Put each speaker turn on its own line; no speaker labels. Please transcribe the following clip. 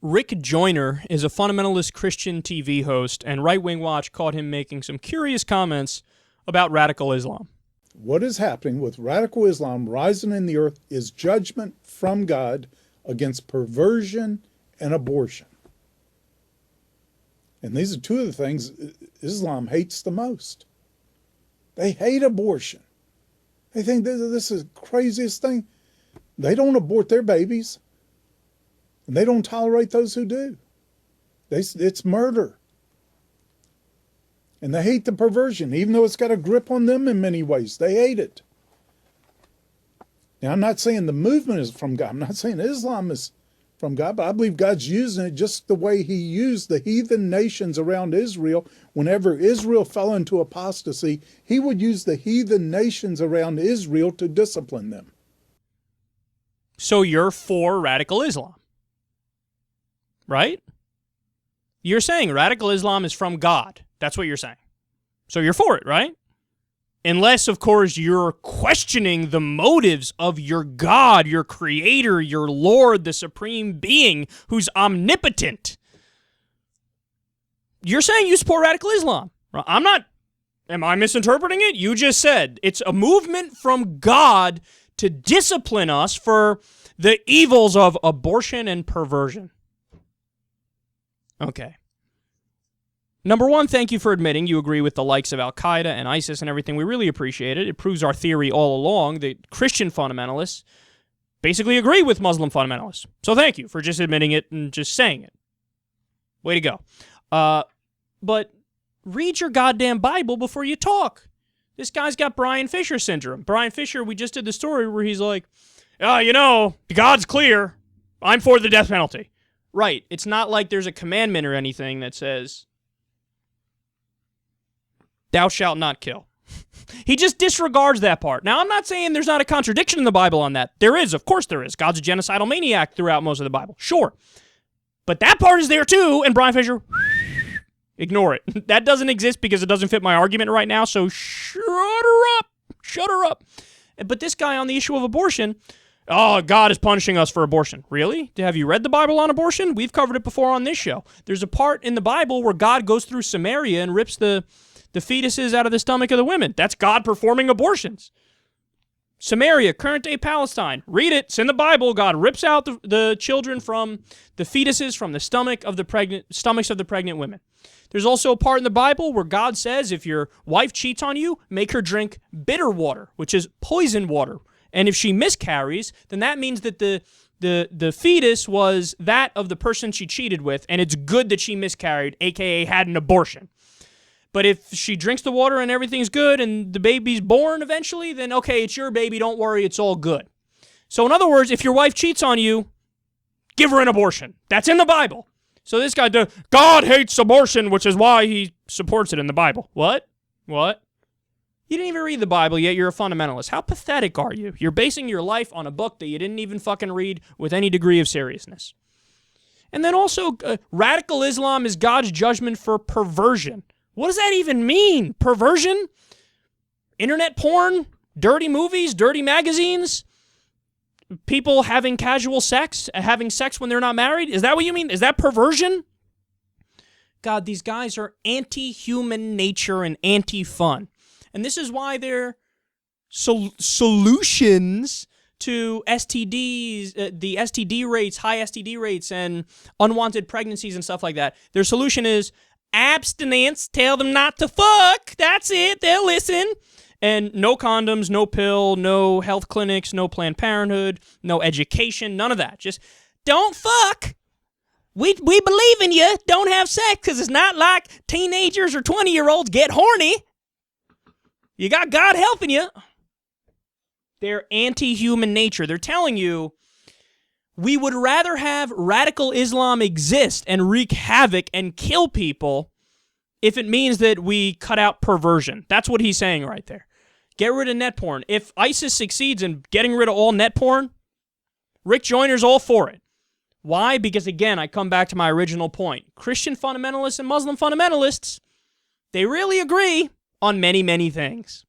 Rick Joyner is a fundamentalist Christian TV host, and Right Wing Watch caught him making some curious comments about radical Islam.
What is happening with radical Islam rising in the earth is judgment from God against perversion and abortion. And these are two of the things Islam hates the most. They hate abortion. They think this is the craziest thing. They don't abort their babies. And they don't tolerate those who do. It's murder. And they hate the perversion, even though it's got a grip on them in many ways. They hate it. Now, I'm not saying the movement is from God. I'm not saying Islam is from God, but I believe God's using it just the way he used the heathen nations around Israel. Whenever Israel fell into apostasy, he would use the heathen nations around Israel to discipline them.
So you're for radical Islam, right? You're saying radical Islam is from God. That's what you're saying. So you're for it, right? Unless, of course, you're questioning the motives of your God, your creator, your Lord, the supreme being who's omnipotent. You're saying you support radical Islam. I'm not. Am I misinterpreting it? You just said it's a movement from God to discipline us for the evils of abortion and perversion. Okay. Number one, thank you for admitting you agree with the likes of Al-Qaeda and ISIS and everything. We really appreciate it. It proves our theory all along that Christian fundamentalists basically agree with Muslim fundamentalists. So thank you for just admitting it and just saying it. Way to go. But read your goddamn Bible before you talk. This guy's got Brian Fisher syndrome. Brian Fisher, we just did the story where he's like, God's clear. I'm for the death penalty. Right. It's not like there's a commandment or anything that says, thou shalt not kill. He just disregards that part. Now, I'm not saying there's not a contradiction in the Bible on that. There is. Of course there is. God's a genocidal maniac throughout most of the Bible. Sure. But that part is there too, and Brian Fisher, ignore it. That doesn't exist because it doesn't fit my argument right now, so shut her up. Shut her up. But this guy on the issue of abortion, oh, God is punishing us for abortion. Really? Have you read the Bible on abortion? We've covered it before on this show. There's a part in the Bible where God goes through Samaria and rips the fetuses out of the stomach of the women. That's God performing abortions. Samaria, current-day Palestine. Read it. It's in the Bible. God rips out the children from the fetuses from the stomachs of the pregnant women. There's also a part in the Bible where God says if your wife cheats on you, make her drink bitter water, which is poison water. And if she miscarries, then that means that the fetus was that of the person she cheated with, and it's good that she miscarried, a.k.a. had an abortion. But if she drinks the water and everything's good and the baby's born eventually, then okay, it's your baby, don't worry, it's all good. So in other words, if your wife cheats on you, give her an abortion. That's in the Bible. So this guy, God hates abortion, which is why he supports it in the Bible. What? What? You didn't even read the Bible, yet you're a fundamentalist. How pathetic are you? You're basing your life on a book that you didn't even fucking read with any degree of seriousness. And then also, radical Islam is God's judgment for perversion. What does that even mean? Perversion? Internet porn? Dirty movies? Dirty magazines? People having casual sex? Having sex when they're not married? Is that what you mean? Is that perversion? God, these guys are anti-human nature and anti-fun. And this is why their solutions to STDs, the STD rates, high STD rates, and unwanted pregnancies and stuff like that, their solution is abstinence. Tell them not to fuck. That's it. They'll listen. And no condoms, no pill, no health clinics, no Planned Parenthood, no education, none of that. Just don't fuck. We believe in you. Don't have sex because it's not like teenagers or 20-year-olds get horny. You got God helping you. They're anti-human nature. They're telling you we would rather have radical Islam exist and wreak havoc and kill people if it means that we cut out perversion. That's what he's saying right there. Get rid of net porn. If ISIS succeeds in getting rid of all net porn, Rick Joyner's all for it. Why? Because, again, I come back to my original point. Christian fundamentalists and Muslim fundamentalists, they really agree on many, many things.